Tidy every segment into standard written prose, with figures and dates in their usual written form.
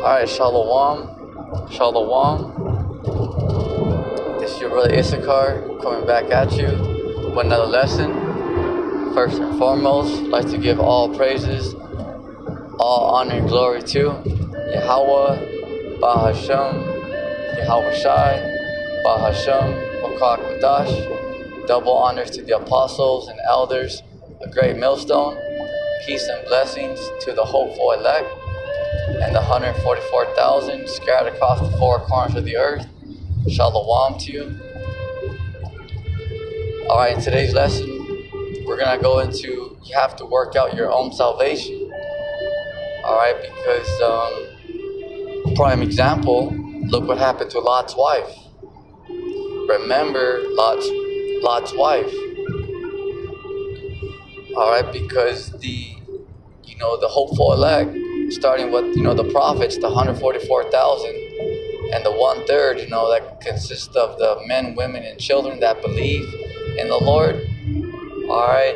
Alright, Shalom. Shalom. This is your brother Issachar coming back at you with another lesson. First and foremost, I'd like to give all praises, all honor and glory to Yahweh, Bahashem, Yahweh Shai, Bahashem, Bakak Madash. Double honors to the apostles and elders, a great millstone. Peace and blessings to the hopeful elect and the 144,000 scattered across the four corners of the earth. Shalom to you. Alright, in today's lesson, we're going to go into you have to work out your own salvation. Alright, because prime example, look what happened to Lot's wife. Remember Lot's wife. Alright, because the hopeful elect, starting with the prophets, the 144,000, and the 1/3, that consists of the men, women, and children that believe in the Lord. Alright,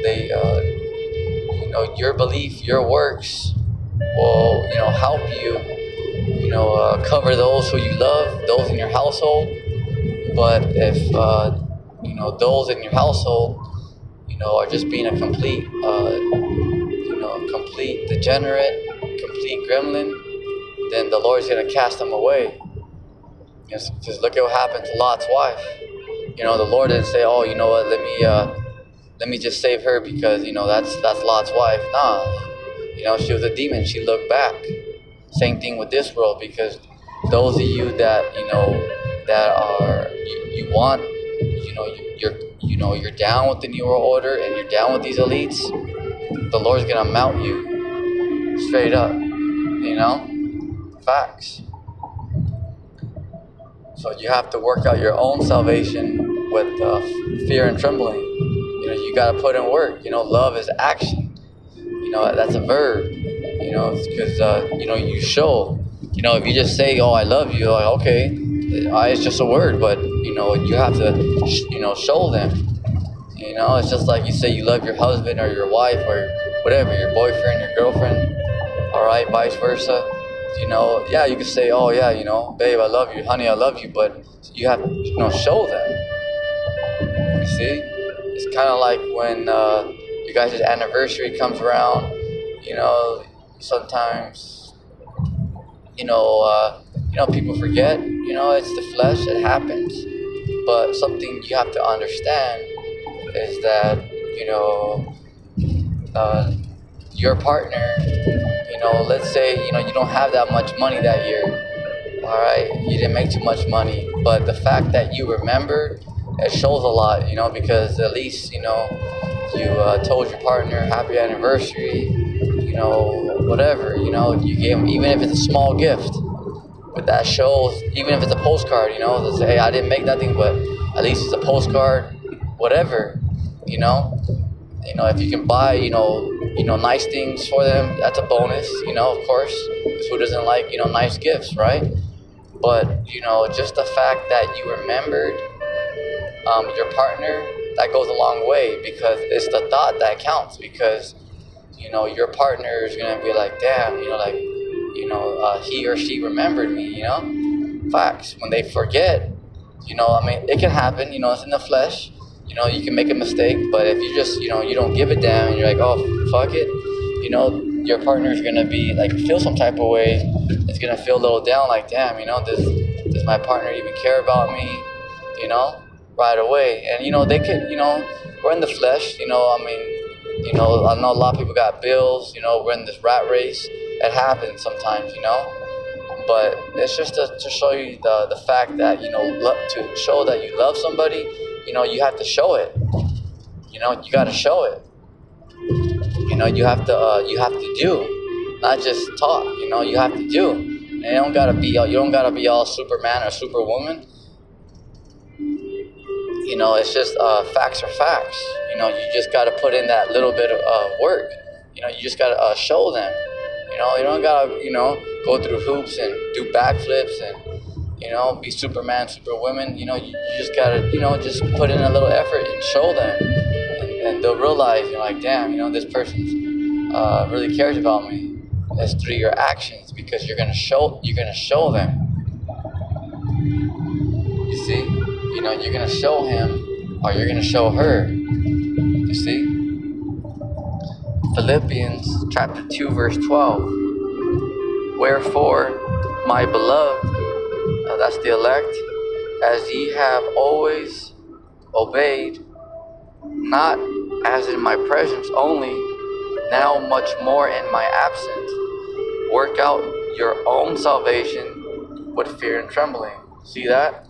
they your belief, your works will help you cover those who you love, those in your household. But if those in your household are just being a complete complete degenerate, complete gremlin, then the Lord's going to cast them away. Because look at what happened to Lot's wife. The Lord didn't say, oh, you know what, let me just save her because that's Lot's wife. Nah, she was a demon. She looked back. Same thing with this world, because those of you that that are you're down with the New World Order and you're down with these elites, the Lord's gonna mount you straight up. Facts. So you have to work out your own salvation with fear and trembling. You gotta put in work. Love is action. That's a verb. Because you show. If you just say, "Oh, I love you," like, okay, it's just a word, but you have to show them. It's just like you say you love your husband or your wife or whatever, your boyfriend, your girlfriend. All right, vice versa. Yeah, you can say, "Oh yeah, babe, I love you, honey, I love you," but you have to show them. You see, it's kind of like when you guys' anniversary comes around. Sometimes people forget. It's the flesh, it happens. But something you have to understand is that your partner, let's say you don't have that much money that year. All right, you didn't make too much money, but the fact that you remembered, it shows a lot. Because at least you told your partner happy anniversary. Whatever. You gave them, even if it's a small gift. But that shows, even if it's a postcard, to say, hey, I didn't make nothing, but at least it's a postcard, whatever, if you can buy, nice things for them, that's a bonus, of course, because who doesn't like, nice gifts, right? But, just the fact that you remembered your partner, that goes a long way, because it's the thought that counts, because, your partner is going to be like, damn, he or she remembered me, Facts. When they forget, it can happen, it's in the flesh, you can make a mistake, but if you just, you don't give a damn and you're like, oh, fuck it, your partner's going to be like, feel some type of way. It's going to feel a little down, like, damn, does my partner even care about me, right away. And, they could, we're in the flesh, I know a lot of people got bills, we're in this rat race. It happens sometimes, but it's just to show you the fact that, to show that you love somebody, you have to show it. You got to show it. You have to do, not just talk. You have to do. And you don't gotta be all Superman or Superwoman. It's just facts are facts. You just gotta put in that little bit of work. You just gotta show them. You don't gotta go through hoops and do backflips and be Superman, Superwoman. You just gotta just put in a little effort and show them, and they'll realize like, damn, this person really cares about me. It's through your actions, because you're gonna show them. You see, you're gonna show him, or you're gonna show her. You see, Philippians chapter 2 verse 12. Wherefore, my beloved, that's the elect, as ye have always obeyed, not as in my presence only, now much more in my absence, work out your own salvation with fear and trembling. See that?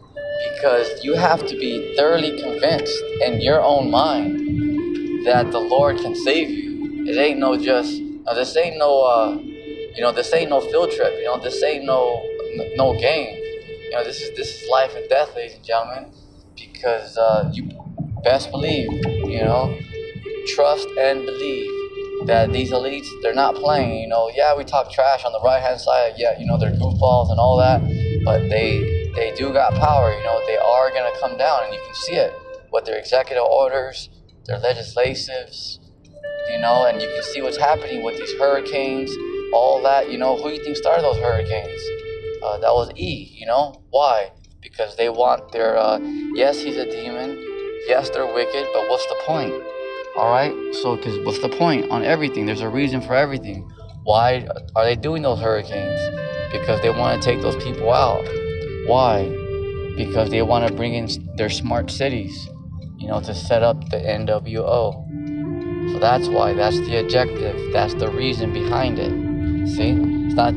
Because you have to be thoroughly convinced in your own mind that the Lord can save you. It ain't no just, this ain't no, this ain't no field trip. This ain't no game. This is life and death, ladies and gentlemen. Because you best believe, trust and believe that these elites, they're not playing. Yeah, we talk trash on the right hand side. Yeah, they're goofballs and all that, but they do got power. They are gonna come down, and you can see it with their executive orders, their legislatives, and you can see what's happening with these hurricanes, all that. Who do you think started those hurricanes? That was E. Why? Because they want their, yes, he's a demon, yes, they're wicked, but what's the point? All right, so because what's the point on everything? There's a reason for everything. Why are they doing those hurricanes? Because they want to take those people out. Why? Because they want to bring in their smart cities, to set up the NWO. So that's why. That's the objective. That's the reason behind it. See, it's not,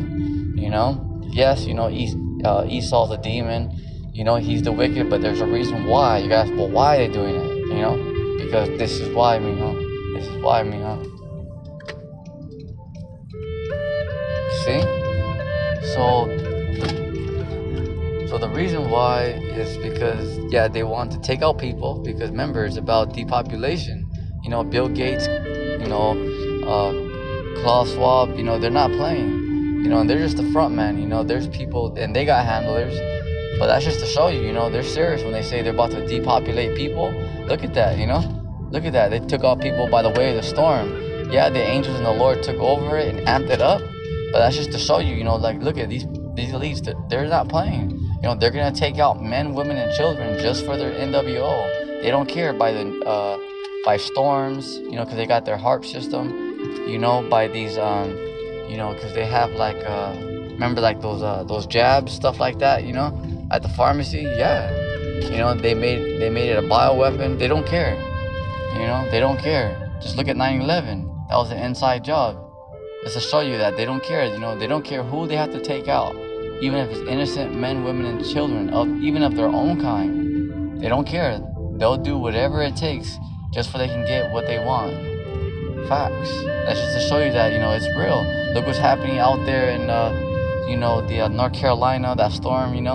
yes, Esau's a demon. He's the wicked, but there's a reason why. You guys, well, why are they doing it? Because this is why, This is why, See? So the reason why is because, they want to take out people, because remember, it's about depopulation. Bill Gates, Klaus Schwab, they're not playing. And they're just the front man. There's people, and they got handlers. But that's just to show you, they're serious when they say they're about to depopulate people. Look at that, Look at that. They took out people by the way of the storm. Yeah, the angels and the Lord took over it and amped it up. But that's just to show you, look at these elites. They're not playing. They're going to take out men, women, and children just for their NWO. They don't care by storms, because they got their HARP system, by these, because they have remember those jabs, stuff like that, at the pharmacy. Yeah, they made it a bioweapon. They don't care. They don't care. Just look at 9/11. That was an inside job. Just to show you that they don't care. They don't care who they have to take out, even if it's innocent men, women, and children, even of their own kind. They don't care. They'll do whatever it takes just so they can get what they want. Facts. That's just to show you that it's real. Look what's happening out there in the North Carolina, that storm, and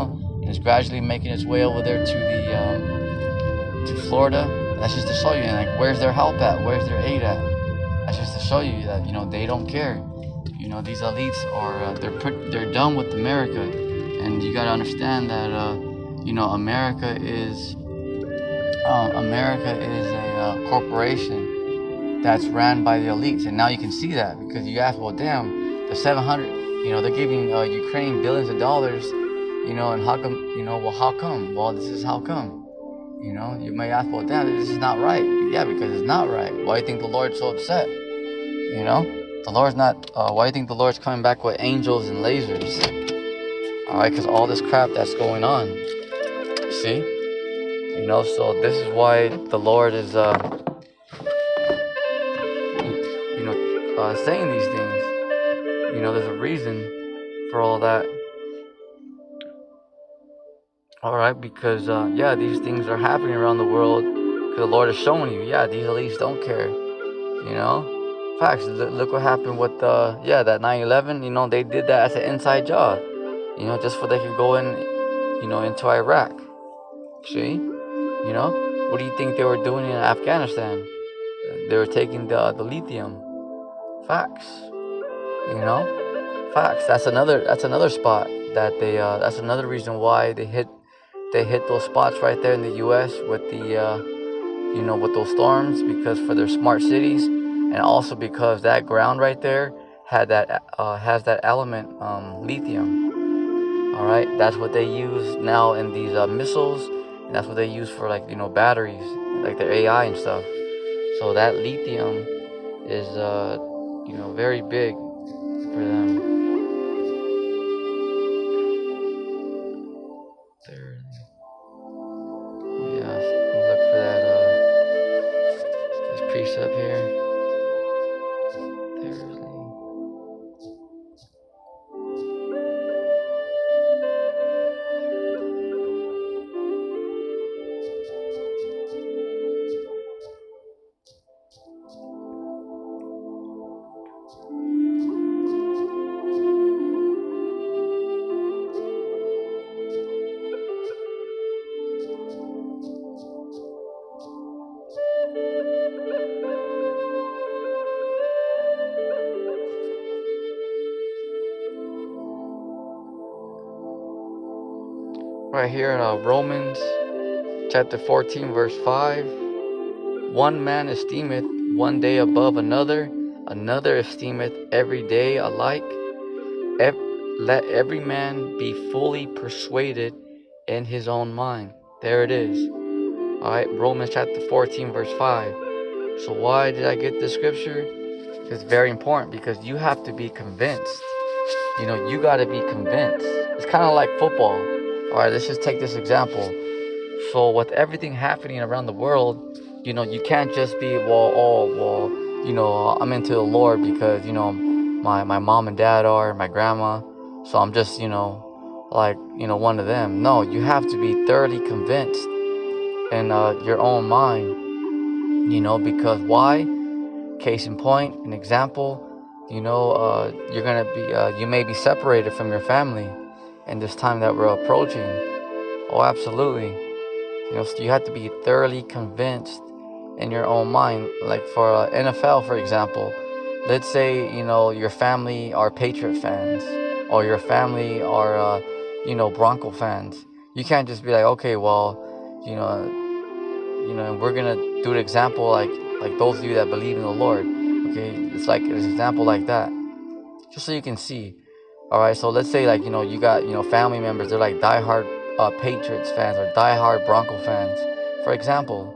it's gradually making its way over there to Florida. That's just to show you, where's their help at? Where's their aid at? That's just to show you that they don't care. These elites are they're done with America, and you gotta understand that America is a corporation that's ran by the elites, and now you can see that because you ask, well, damn, the 700, they're giving Ukraine billions of dollars, and how come, how come? Well, this is how come. You may ask, well, damn, this is not right. Yeah, because it's not right. Why do you think the Lord's so upset? The Lord's not, why do you think the Lord's coming back with angels and lasers? All right, because all this crap that's going on. See? So this is why the Lord is, saying these things. There's a reason for all that. All right, because these things are happening around the world because the Lord is showing you. Yeah, these elites don't care. Facts. Look what happened with that 9/11. They did that as an inside job. Just so they could go in, into Iraq. See, what do you think they were doing in Afghanistan? They were taking the lithium. Facts. Facts. That's another spot that they. That's another reason why they hit those spots right there in the U.S. with with those storms, because for their smart cities, and also because that ground right there has that element, lithium. All right, that's what they use now in these missiles, and that's what they use for, like, batteries, like their AI and stuff. So that lithium is very big for them. There, yeah, look for that this precept here. There's right here in Romans chapter 14 verse 5. One man esteemeth one day above another, another esteemeth every day alike. Let every man be fully persuaded in his own mind. There it is. Alright, Romans chapter 14 verse 5. So why did I get this scripture? It's very important because you have to be convinced. You got to be convinced. It's kind of like football. Alright, let's just take this example. So with everything happening around the world, you can't just be, I'm into the Lord because, my mom and dad are, my grandma. So I'm just, one of them. No, you have to be thoroughly convinced in your own mind, because why? Case in point, an example, you're going to be, you may be separated from your family in this time that we're approaching. Oh, absolutely. So you have to be thoroughly convinced in your own mind. Like for NFL, for example, let's say, your family are Patriot fans, or your family are, Bronco fans. You can't just be like, okay, well, we're going to do an example like those of you that believe in the Lord. Okay, it's like an example like that, just so you can see. All right, so let's say, like, you got, family members, they're like diehard Patriots fans or diehard Bronco fans, for example,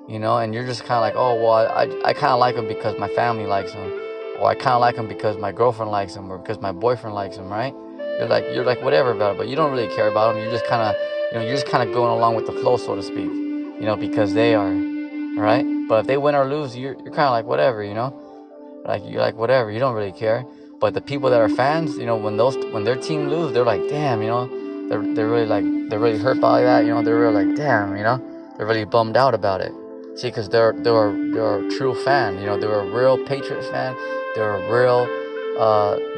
and you're just kind of like, oh, well, I kind of like them because my family likes them, or I kind of like them because my girlfriend likes them, or because my boyfriend likes them, right? You're like whatever about it, but you don't really care about them. You're just kind of, you're just kind of going along with the flow, so to speak, because they are, right? But if they win or lose, you're kind of like whatever, like you're like whatever, you don't really care. But the people that are fans, when their team lose, they're like, damn, they're really like, they're really hurt by that, they're really like, damn, they're really bummed out about it. See, because they're a true fan, they're a real Patriots fan, they're a real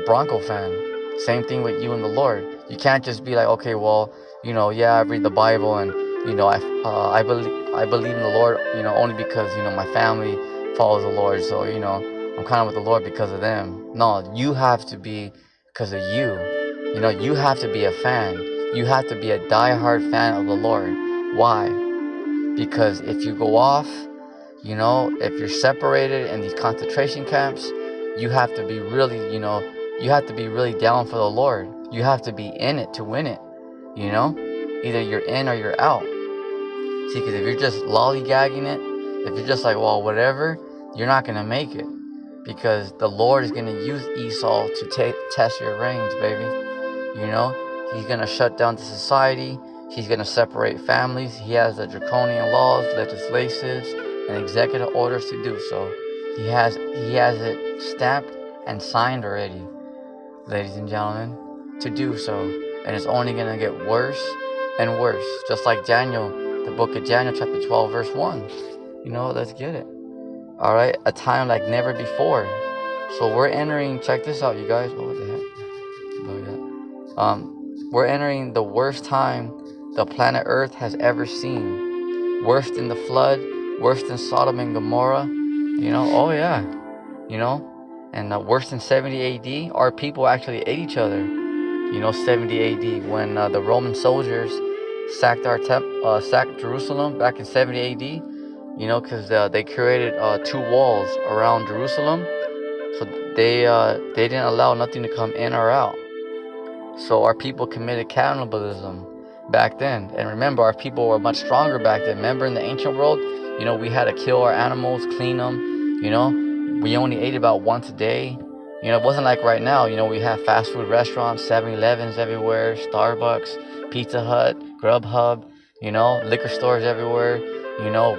Bronco fan. Same thing with you and the Lord. You can't just be like, okay, well, yeah, I read the Bible and I believe in the Lord, only because my family follows the Lord, so I'm kind of with the Lord because of them. No, you have to be because of you. You have to be a fan. You have to be a diehard fan of the Lord. Why? Because if you go off, if you're separated in these concentration camps, you have to be really, you have to be really down for the Lord. You have to be in it to win it, Either you're in or you're out. See, because if you're just lollygagging it, if you're just like, well, whatever, you're not going to make it. Because the Lord is going to use Esau to test your reins, baby. He's going to shut down the society. He's going to separate families. He has the draconian laws, legislations, and executive orders to do so. He has it stamped and signed already, ladies and gentlemen, to do so. And it's only going to get worse and worse. Just like Daniel, the book of Daniel, chapter 12, verse 1. Let's get it. All right, a time like never before. So we're entering, check this out, you guys. What the heck? We're entering the worst time the planet Earth has ever seen. Worse than the flood, worse than Sodom and Gomorrah. Oh yeah. And worse than 70 AD. Our people actually ate each other. 70 AD, when the Roman soldiers sacked sacked Jerusalem back in 70 AD. Because they created 2 walls around Jerusalem. So they didn't allow nothing to come in or out. So our people committed cannibalism back then. And remember, our people were much stronger back then. Remember, in the ancient world, we had to kill our animals, clean them. We only ate about once a day. It wasn't like right now. We have fast food restaurants, 7-Elevens everywhere, Starbucks, Pizza Hut, Grubhub, liquor stores everywhere,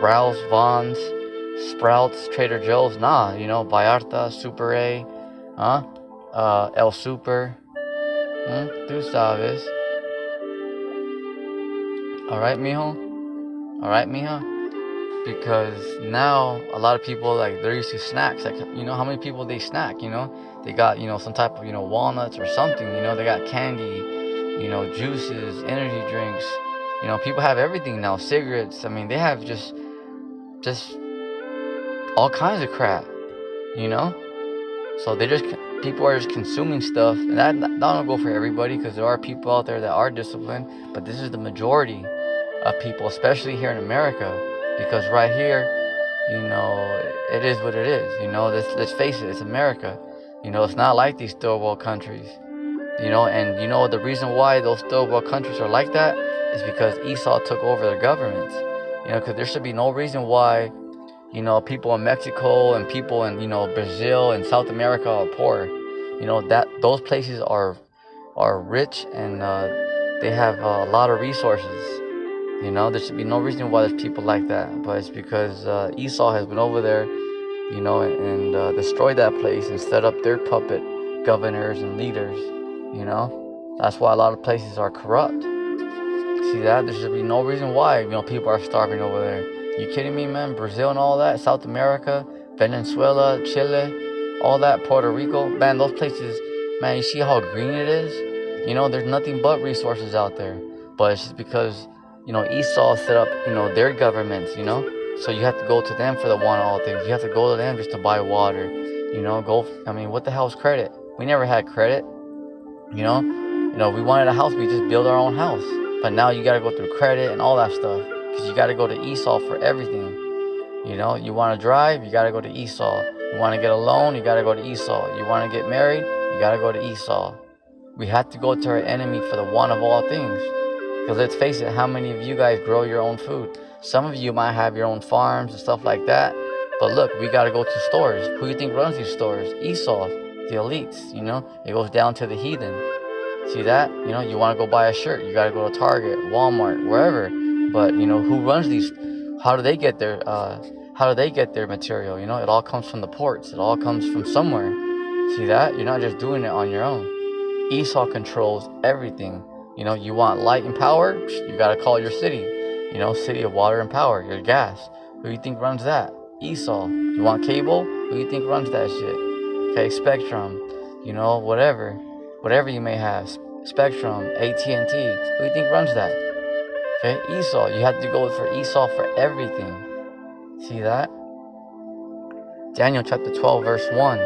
Ralph's, Vaughn's, Sprouts, Trader Joe's. Nah, Vallarta, Super A, El Super. Tú sabes. Alright, mijo? Alright, mija? Because now a lot of people, like, they're used to snacks. Like, how many people they snack, They got, some type of, walnuts or something, They got candy, juices, energy drinks. People have everything now. Cigarettes. I mean, they have just all kinds of crap, So people are just consuming stuff, and that don't go for everybody, because there are people out there that are disciplined, but this is the majority of people, especially here in America, because right here, it is what it is. Let's face it, it's America. It's not like these third world countries. And the reason why those third world countries are like that is because Esau took over their governments. Because there should be no reason why people in Mexico and people in, Brazil and South America are poor. That those places are rich, and they have a lot of resources. There should be no reason why there's people like that. But it's because Esau has been over there, and destroyed that place and set up their puppet governors and leaders. That's why a lot of places are corrupt. See that? There should be no reason why, people are starving over there. You kidding me, man? Brazil and all that, South America, Venezuela, Chile, all that, Puerto Rico, man, those places, man, you see how green it is? There's nothing but resources out there. But it's just because, Esau set up, their governments, so you have to go to them for the one all things. You have to go to them just to buy water, what the hell's credit? We never had credit, we wanted a house, we just build our own house. But now you gotta go through credit and all that stuff, because you gotta go to Esau for everything. You want to drive, you gotta go to Esau. You want to get a loan, you gotta go to Esau. You want to get married, you gotta go to Esau. We have to go to our enemy for the one of all things. Because let's face it, how many of you guys grow your own food? Some of you might have your own farms and stuff like that. But look, we gotta go to stores. Who do you think runs these stores? Esau, the elites. It goes down to the heathen. See that? You want to go buy a shirt, you got to go to Target, Walmart, wherever. But who runs these? How do they get their material? It all comes from the ports. It all comes from somewhere. See that? You're not just doing it on your own. Esau controls everything. You want light and power? You got to call your city. City of water and power, your gas. Who do you think runs that? Esau. You want cable? Who do you think runs that shit? Okay, Spectrum. Whatever you may have, Spectrum, AT&T, who do you think runs that? Okay, Esau. You have to go for Esau for everything. See that? Daniel chapter 12, verse 1.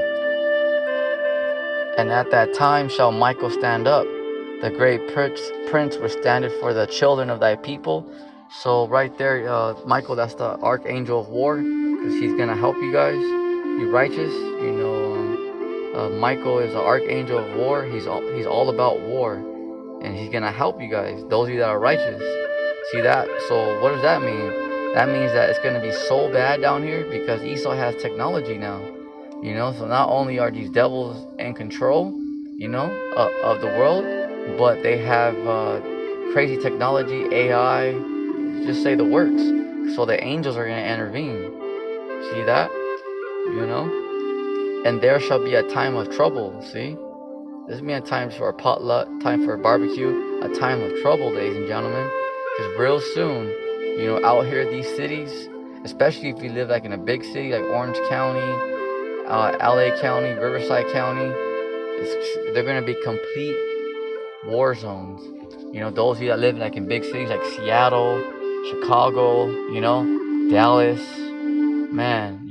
And at that time shall Michael stand up, the great prince which standeth for the children of thy people. So right there, Michael, that's the archangel of war, because he's going to help you guys. You righteous, Michael is the archangel of war. He's all about war, and he's gonna help you guys, those of you that are righteous. See that? So what does that mean? That means that it's gonna be so bad down here because Esau has technology now. So not only are these devils in control, of the world, but they have crazy technology, AI, just say the works. So the angels are gonna intervene. See that? And there shall be a time of trouble. See? This means a time for a potluck, time for a barbecue, a time of trouble, ladies and gentlemen. Because real soon, out here, these cities, especially if you live like in a big city like Orange County, LA County, Riverside County, they're going to be complete war zones. Those of you that live like in big cities like Seattle, Chicago, Dallas, man,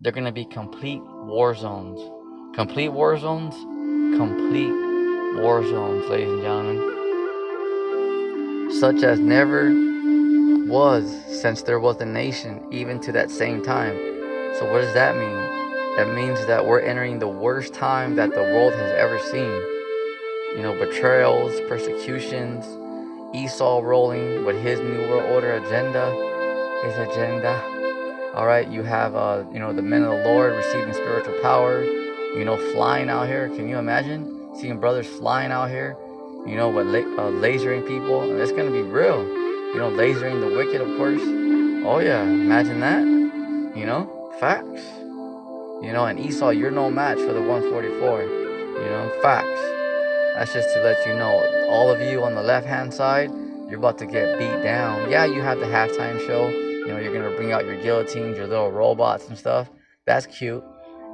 they're going to be complete war zones. Complete war zones? Complete war zones, ladies and gentlemen. Such as never was since there was a nation, even to that same time. So what does that mean? It means that we're entering the worst time that the world has ever seen. Betrayals, persecutions, Esau rolling with his New World Order agenda, his agenda. All right, you have, the men of the Lord receiving spiritual power, flying out here. Can you imagine seeing brothers flying out here, with lasering people? It's going to be real, lasering the wicked, of course. Oh, yeah, imagine that, facts. And Esau, you're no match for the 144, facts. That's just to let you know, all of you on the left-hand side, you're about to get beat down. Yeah, you have the halftime show. You're going to bring out your guillotines, your little robots and stuff. That's cute,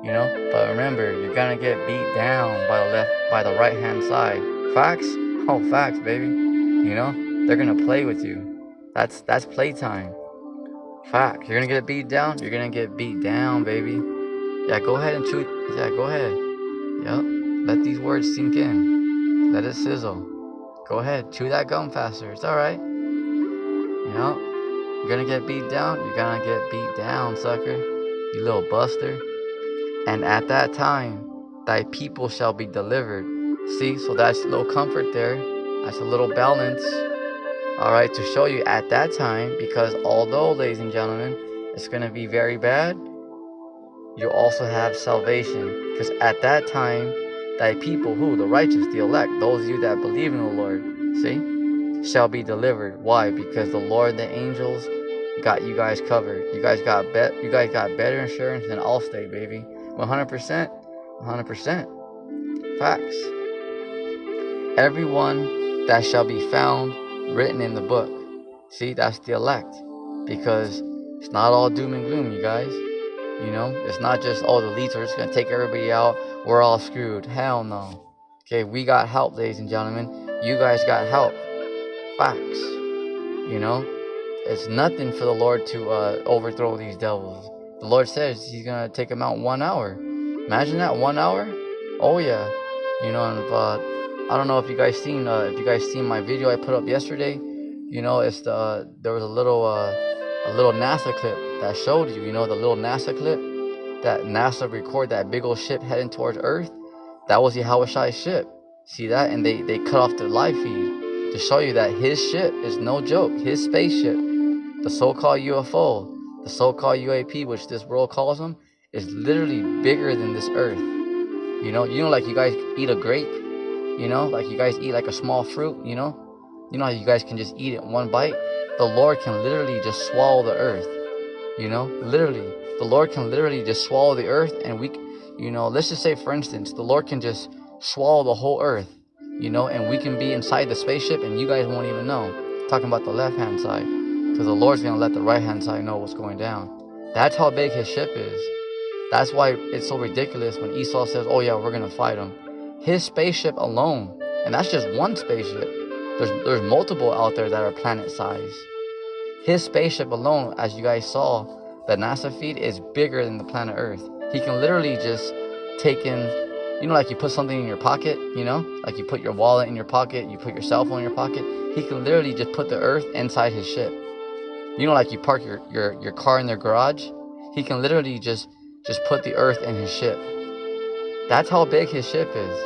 But remember, you're going to get beat down by the right-hand side. Facts? Oh, facts, baby. They're going to play with you. That's playtime. Facts. You're going to get beat down? You're going to get beat down, baby. Yeah, go ahead and chew. Yeah, go ahead. Yep. Let these words sink in. Let it sizzle. Go ahead. Chew that gum faster. It's alright. You're gonna get beat down. You're gonna get beat down, sucker. You little buster. And at that time, thy people shall be delivered. See, so that's a little comfort there. That's a little balance. Alright, to show you at that time, because although, ladies and gentlemen, it's gonna be very bad, you also have salvation, because at that time, thy people, who? The righteous, the elect, those of you that believe in the Lord, see, shall be delivered. Why? Because the Lord, the angels, got you guys covered. You guys got better insurance than Allstate, baby. 100%, 100%. Facts. Everyone that shall be found written in the book. See, that's the elect, because it's not all doom and gloom, you guys. It's not just, the elites are just going to take everybody out. We're all screwed. Hell no. Okay, we got help, ladies and gentlemen. You guys got help. Facts. It's nothing for the Lord to overthrow these devils. The Lord says he's going to take them out in 1 hour. Imagine that, 1 hour? Oh, yeah. And I don't know if you guys seen my video I put up yesterday. There was a little NASA clip that showed you, the little NASA clip that NASA recorded that big old ship heading towards Earth. That was Yahushai's ship. See that? And they cut off the live feed to show you that his ship is no joke. His spaceship, the so-called UFO, the so-called UAP, which this world calls them, is literally bigger than this Earth. Like you guys eat a grape, like you guys eat like a small fruit, how you guys can just eat it in one bite? The Lord can literally just swallow the earth. Literally. The Lord can literally just swallow the earth, and let's just say, for instance, the Lord can just swallow the whole earth, and we can be inside the spaceship and you guys won't even know. Talking about the left-hand side, because the Lord's going to let the right-hand side know what's going down. That's how big his ship is. That's why it's so ridiculous when Esau says, oh yeah, we're going to fight him. His spaceship alone, and that's just one spaceship. There's multiple out there that are planet size. His spaceship alone, as you guys saw, the NASA feed is bigger than the planet Earth. He can literally just take in, like you put something in your pocket, like you put your wallet in your pocket, you put your cell phone in your pocket. He can literally just put the earth inside his ship. Like you park your car in their garage. He can literally just put the earth in his ship. That's how big his ship is.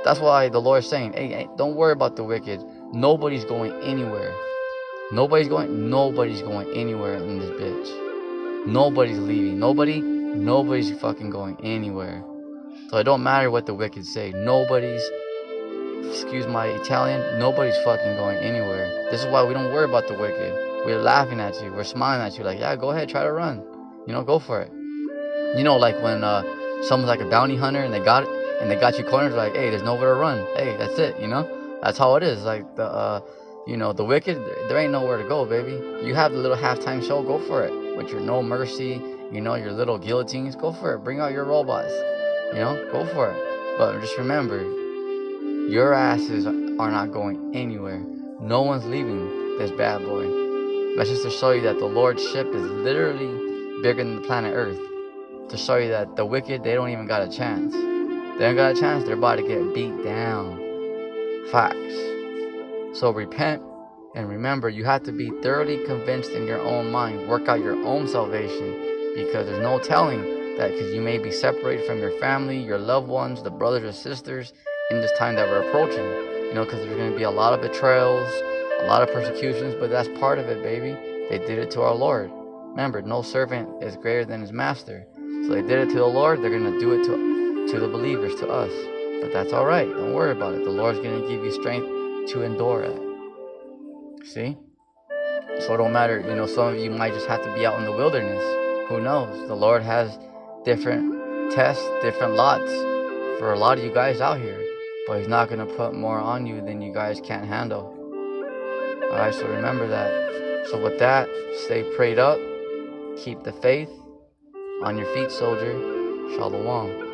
That's why the Lord is saying, hey, don't worry about the wicked. Nobody's going anywhere. Nobody's going anywhere in this bitch. Nobody's leaving. Nobody's fucking going anywhere. So it don't matter what the wicked say. Excuse my Italian, nobody's fucking going anywhere. This is why we don't worry about the wicked. We're laughing at you. We're smiling at you like, yeah, go ahead, try to run. Go for it. Like when someone's like a bounty hunter and they got you cornered, like, hey, there's nowhere to run. Hey, that's it, That's how it is. Like the wicked, there ain't nowhere to go, baby. You have the little halftime show, go for it. With your no mercy, your little guillotines, go for it. Bring out your robots, go for it. But just remember, your asses are not going anywhere. No one's leaving this bad boy. That's just to show you that the Lord's ship is literally bigger than the planet Earth. To show you that the wicked, they don't even got a chance. They don't got a chance. They're about to get beat down. Facts. So repent and remember, you have to be thoroughly convinced in your own mind. Work out your own salvation, because there's no telling that because you may be separated from your family, your loved ones, the brothers or sisters in this time that we're approaching. Because there's going to be a lot of betrayals, a lot of persecutions, but that's part of it, baby. They did it to our Lord. Remember, no servant is greater than his master. So they did it to the Lord, they're going to do it to the believers, to us. But that's all right. Don't worry about it. The Lord's going to give you strength to endure it. See? So it don't matter. Some of you might just have to be out in the wilderness. Who knows? The Lord has different tests, different lots for a lot of you guys out here. But he's not going to put more on you than you guys can't handle. Alright, so remember that. So with that, stay prayed up. Keep the faith. On your feet, soldier. Shalom.